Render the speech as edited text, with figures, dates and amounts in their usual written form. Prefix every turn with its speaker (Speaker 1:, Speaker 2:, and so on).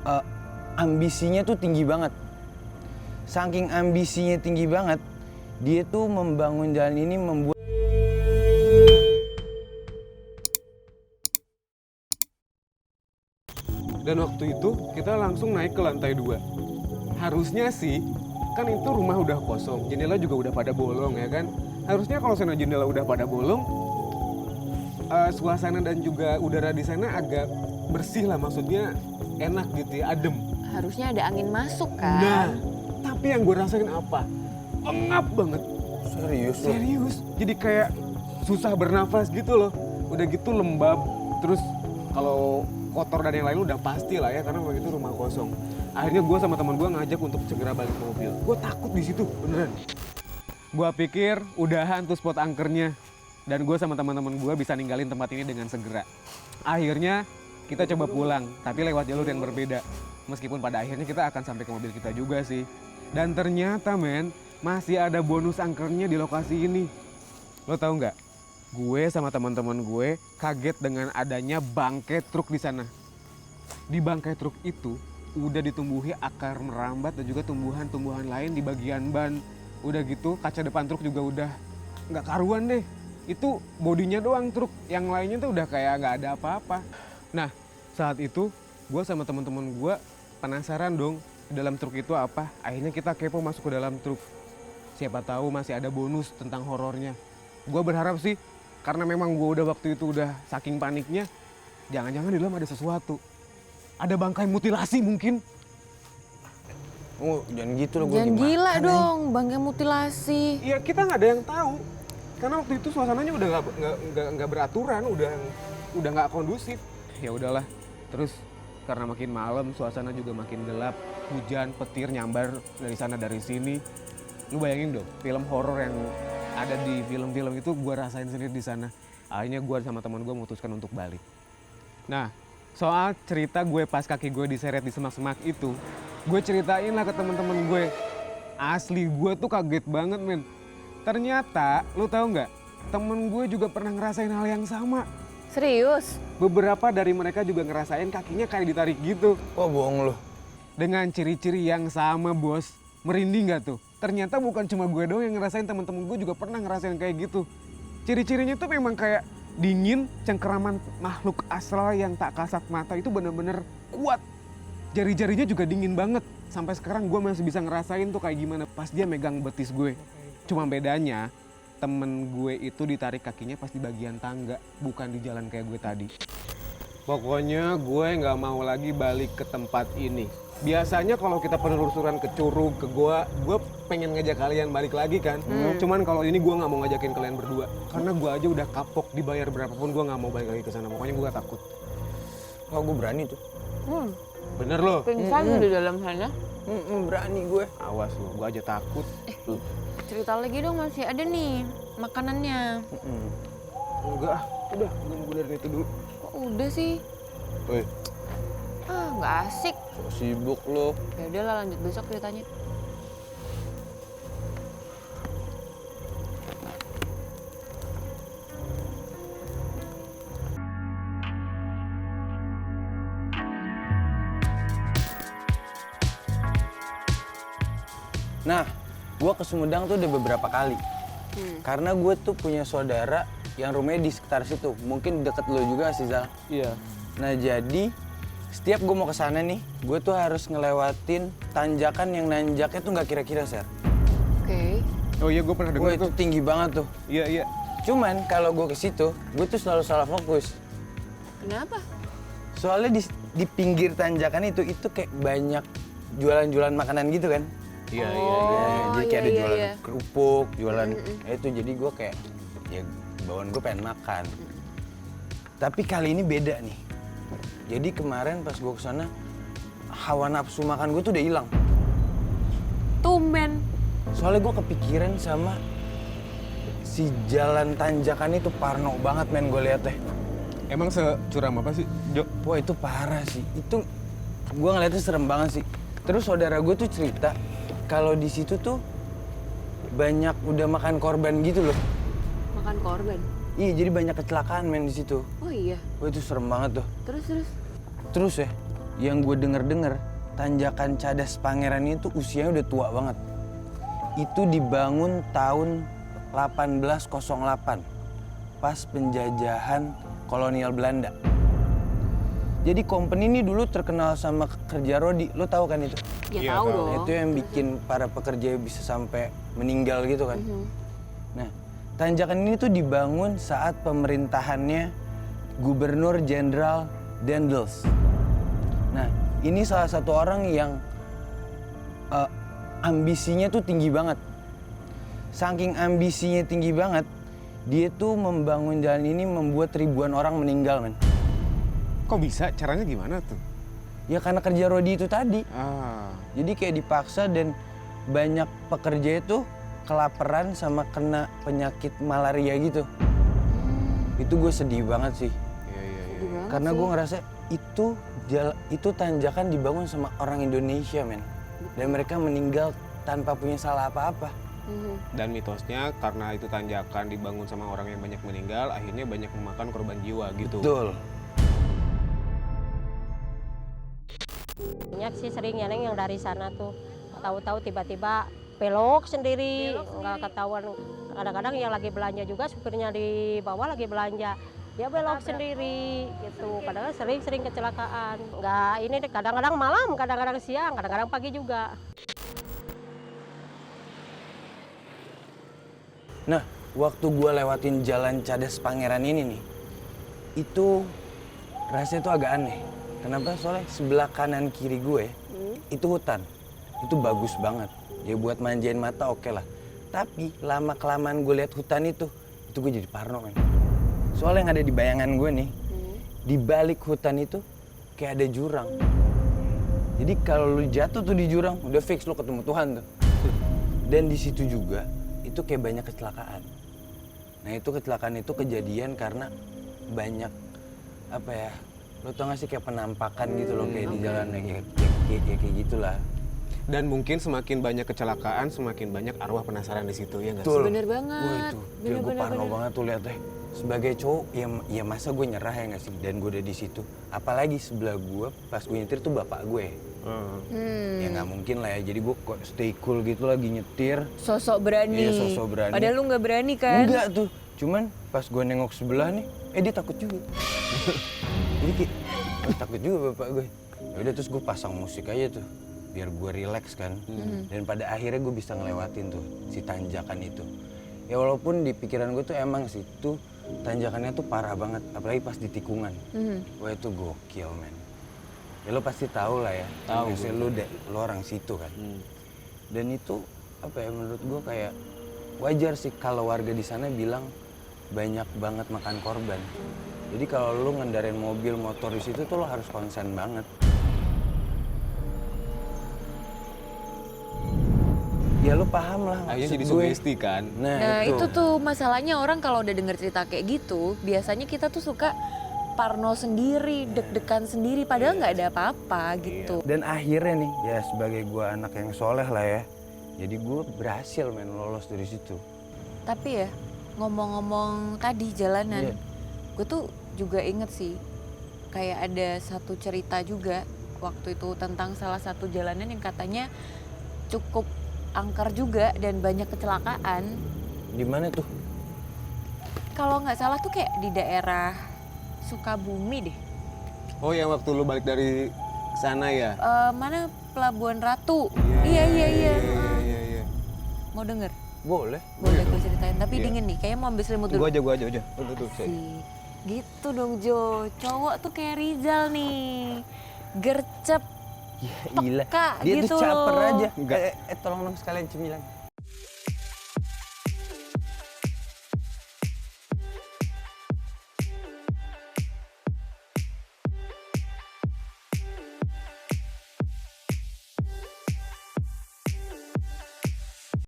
Speaker 1: eh, ambisinya tuh tinggi banget. Saking ambisinya tinggi banget, dia tuh membangun jalan ini membuat.
Speaker 2: Dan waktu itu kita langsung naik ke lantai 2. Harusnya sih, kan itu rumah udah kosong, jendela juga udah pada bolong ya kan. Harusnya kalau sana jendela udah pada bolong, suasana dan juga udara di sana agak bersih lah, maksudnya enak gitu ya, adem.
Speaker 3: Harusnya ada angin masuk kan?
Speaker 2: Nah, tapi yang gue rasain apa? Pengap banget.
Speaker 1: Serius loh.
Speaker 2: Serius, jadi kayak susah bernafas gitu loh. Udah gitu lembab, terus kalau kotor dan yang lain udah pasti lah ya, karena waktu itu rumah kosong. Akhirnya gue sama teman gue ngajak untuk segera balik ke mobil. Gue takut di situ, beneran. Gue pikir udahan tuh spot angkernya, dan gue sama teman-teman gue bisa ninggalin tempat ini dengan segera. Akhirnya kita coba pulang, tapi lewat jalur yang berbeda. Meskipun pada akhirnya kita akan sampai ke mobil kita juga sih. Dan ternyata men, masih ada bonus angkernya di lokasi ini. Lo tau nggak? Gue sama teman-teman gue kaget dengan adanya bangkai truk di sana. Di bangkai truk itu udah ditumbuhi akar merambat dan juga tumbuhan-tumbuhan lain di bagian ban. Udah gitu kaca depan truk juga udah nggak karuan deh. Itu bodinya doang truk, yang lainnya tuh udah kayak nggak ada apa-apa. Nah saat itu gue sama teman-teman gue penasaran dong di dalam truk itu apa. Akhirnya kita kepo masuk ke dalam truk. Siapa tahu masih ada bonus tentang horornya. Gue berharap sih, karena memang gue udah waktu itu udah saking paniknya, jangan-jangan di dalam ada sesuatu. Ada bangkai mutilasi mungkin.
Speaker 1: Oh, jangan gitu loh.
Speaker 3: Jangan gila dong, bangkai mutilasi.
Speaker 2: Iya, kita nggak ada yang tahu. Karena waktu itu suasananya udah nggak beraturan, udah nggak kondusif. Ya udahlah. Terus karena makin malam, suasana juga makin gelap, hujan, petir nyambar dari sana dari sini. Lu bayangin dong, film horor yang ada di film-film itu gue rasain sendiri di sana. Akhirnya gue sama teman gue memutuskan untuk balik. Nah, soal cerita gue pas kaki gue diseret di semak-semak itu, gue ceritain lah ke teman-teman gue. Asli gue tuh kaget banget men. Ternyata, lu tahu nggak? Temen gue juga pernah ngerasain hal yang sama.
Speaker 3: Serius?
Speaker 2: Beberapa dari mereka juga ngerasain kakinya kayak ditarik gitu.
Speaker 1: Wah, bohong loh.
Speaker 2: Dengan ciri-ciri yang sama bos. Merinding gak tuh? Ternyata bukan cuma gue doang yang ngerasain, teman-teman gue juga pernah ngerasain kayak gitu. Ciri-cirinya tuh memang kayak dingin, cengkeraman makhluk astral yang tak kasat mata itu bener-bener kuat. Jari-jarinya juga dingin banget. Sampai sekarang gue masih bisa ngerasain tuh kayak gimana pas dia megang betis gue. Cuma bedanya temen gue itu ditarik kakinya pas di bagian tangga, bukan di jalan kayak gue tadi. Pokoknya gue nggak mau lagi balik ke tempat ini. Biasanya kalau kita penelusuran ke Curug, ke goa, gue pengen ngajak kalian balik lagi kan. Cuman kalau ini gue nggak mau ngajakin kalian berdua. Karena gue aja udah kapok, dibayar berapapun gue nggak mau balik lagi ke sana. Pokoknya gue takut.
Speaker 1: Wah, gue berani tuh.
Speaker 2: Bener loh?
Speaker 3: Pingsan di dalam sana.
Speaker 1: Berani gue.
Speaker 2: Awas lo, gue aja takut.
Speaker 3: Cerita lagi dong, masih ada nih makanannya.
Speaker 2: Enggak, udah gue dari itu dulu.
Speaker 3: Kok udah sih?
Speaker 1: Woi,
Speaker 3: Nggak asik.
Speaker 1: so sibuk lo.
Speaker 3: Ya udahlah, lanjut besok ceritanya.
Speaker 1: Nah, gue ke Sumedang tuh udah beberapa kali. Karena gue tuh punya saudara yang rumahnya di sekitar situ. Mungkin deket lo juga sih, Zal.
Speaker 2: Iya.
Speaker 1: Nah, jadi setiap gue mau ke sana nih, gue tuh harus ngelewatin tanjakan yang nanjaknya tuh nggak kira-kira, Ser.
Speaker 3: Oke.
Speaker 2: Oh iya, gue pernah
Speaker 1: Gue
Speaker 2: dengar
Speaker 1: itu
Speaker 2: tuh.
Speaker 1: tinggi banget tuh.
Speaker 2: Iya, iya.
Speaker 1: Cuman kalau gue ke situ, gue tuh selalu salah fokus.
Speaker 3: Kenapa?
Speaker 1: Soalnya di pinggir tanjakan itu kayak banyak jualan-jualan makanan gitu kan.
Speaker 2: Iya,
Speaker 1: Ya,
Speaker 3: Oh,
Speaker 1: jadi kayak ada
Speaker 3: iya,
Speaker 1: jualan
Speaker 3: iya.
Speaker 1: kerupuk, jualan ya itu, jadi gue kayak ya bawaan gue pengen makan. Tapi kali ini beda nih. Jadi kemarin pas gue kesana, hawa nafsu makan gue tuh udah hilang.
Speaker 3: Tumben.
Speaker 1: Soalnya gue kepikiran sama si jalan tanjakan itu parno banget men, gue liat deh.
Speaker 2: Emang securam apa sih, Jo?
Speaker 1: Wah itu parah sih, itu gue ngeliatnya serem banget sih. Terus saudara gue tuh cerita kalau di situ tuh banyak udah makan korban gitu loh.
Speaker 3: Makan korban.
Speaker 1: Iya, jadi banyak kecelakaan men di situ.
Speaker 3: Oh iya.
Speaker 1: Wah itu serem banget tuh.
Speaker 3: Terus.
Speaker 1: Terus ya, yang gue denger-denger tanjakan Cadas Pangeran itu usianya udah tua banget. Itu dibangun tahun 1808 pas penjajahan kolonial Belanda. Jadi company ini dulu terkenal sama kerja rodi, lo tahu kan itu?
Speaker 3: Ya
Speaker 2: Iya,
Speaker 3: tahu
Speaker 2: tahu.
Speaker 3: dong.
Speaker 1: Itu yang bikin para pekerja bisa sampai meninggal gitu kan. Nah, tanjakan ini tuh dibangun saat pemerintahannya Gubernur Jenderal Daendels. Nah, ini salah satu orang yang ambisinya tuh tinggi banget. Saking ambisinya tinggi banget, dia tuh membangun jalan ini membuat ribuan orang meninggal, men.
Speaker 2: Kok bisa? Caranya gimana tuh?
Speaker 1: Ya karena kerja rodi itu tadi.
Speaker 2: Ah,
Speaker 1: Jadi kayak dipaksa dan banyak pekerja itu kelaparan sama kena penyakit malaria gitu. Itu gue sedih banget sih.
Speaker 2: iya iya iya.
Speaker 1: Karena gue ngerasa itu tanjakan dibangun sama orang Indonesia, men. Dan mereka meninggal tanpa punya salah apa-apa.
Speaker 2: Dan mitosnya karena itu tanjakan dibangun sama orang yang banyak meninggal, akhirnya banyak memakan korban jiwa gitu.
Speaker 1: Betul.
Speaker 4: Banyak sih sering ya Neng yang dari sana tuh tahu-tahu tiba-tiba belok sendiri, nggak ketahuan. Kadang-kadang yang lagi belanja juga supirnya di bawah lagi belanja, dia belok sendiri gitu. Kadang-kadang sering kecelakaan. Nggak ini deh, kadang-kadang malam, kadang-kadang siang, kadang-kadang pagi juga.
Speaker 1: Nah, waktu gue lewatin jalan Cadas Pangeran ini nih, itu rasanya tuh agak aneh. Kenapa? Soalnya sebelah kanan kiri gue itu hutan. Itu bagus banget. Ya buat manjain mata oke lah. Tapi lama-kelamaan gue lihat hutan itu gue jadi parno, men. Soalnya yang ada di bayangan gue nih, di balik hutan itu kayak ada jurang. Jadi kalau lu jatuh tuh di jurang, udah fix lu ketemu Tuhan tuh. Dan di situ juga itu kayak banyak kecelakaan. Nah itu kecelakaan itu kejadian karena banyak apa ya? Lo tau gak sih kayak penampakan gitu loh kayak di jalan kayak gitulah.
Speaker 2: Dan mungkin semakin banyak kecelakaan, semakin banyak arwah penasaran di situ ya nggak sih?
Speaker 1: Betul.
Speaker 3: Bener banget.
Speaker 1: Wah itu, gila gue parno banget tuh liat deh. Sebagai cowok, ya masa gue nyerah ya nggak sih? Dan gue udah di situ. Apalagi sebelah gue, pas gue nyetir tuh bapak gue. Ya nggak mungkin lah ya. Jadi gue kok stay cool gitu lagi nyetir.
Speaker 3: Sosok berani.
Speaker 1: Iya, sosok berani.
Speaker 3: Padahal lu nggak berani kan?
Speaker 1: Enggak tuh. Cuman pas gue nengok sebelah nih, dia takut juga. Jadi kayak takut juga bapak gue. Ya udah terus gue pasang musik aja tuh. Biar gue relax kan. Dan pada akhirnya gue bisa ngelewatin tuh si tanjakan itu. Ya walaupun di pikiran gue tuh emang sih tuh tanjakannya tuh parah banget, apalagi pas di tikungan. Wah itu gokil, men. Ya lo pasti tahu lah ya.
Speaker 2: Tahu.
Speaker 1: Biasanya lo orang situ kan. Dan itu apa ya menurut gue kayak wajar sih kalau warga di sana bilang banyak banget makan korban. Jadi kalau lo ngendarin mobil motor di situ tuh lo harus konsen banget. Ya lu paham lah.
Speaker 2: Akhirnya
Speaker 1: maksud
Speaker 2: jadi
Speaker 1: gue.
Speaker 2: sugesti kan?
Speaker 3: Nah itu tuh masalahnya orang kalau udah denger cerita kayak gitu, biasanya kita tuh suka parno sendiri, deg-degan sendiri, padahal nggak ada apa-apa gitu.
Speaker 1: Dan akhirnya nih, ya sebagai gue anak yang soleh lah ya, jadi gue berhasil lolos dari situ.
Speaker 3: Tapi ya ngomong-ngomong tadi jalanan, gue tuh juga inget sih kayak ada satu cerita juga waktu itu tentang salah satu jalanan yang katanya cukup angker juga dan banyak kecelakaan.
Speaker 1: Di mana tuh?
Speaker 3: Kalau nggak salah tuh kayak di daerah Sukabumi deh.
Speaker 2: Oh yang waktu lu balik dari sana ya?
Speaker 3: Mana Pelabuhan Ratu?
Speaker 2: Iya.
Speaker 3: Iya. Mau denger?
Speaker 1: Boleh.
Speaker 3: Boleh gue ceritain. Tapi dingin nih, kayaknya mau ambil selimut dulu.
Speaker 2: Gua aja. Tuh.
Speaker 3: Asik. Gitu dong Jo, cowok tuh kayak Rizal nih, gercep,
Speaker 1: Ya ilah.
Speaker 3: peka
Speaker 1: Dia
Speaker 3: gitu
Speaker 1: tuh caper
Speaker 3: loh.
Speaker 1: aja. Tolong dong sekalian cemilan.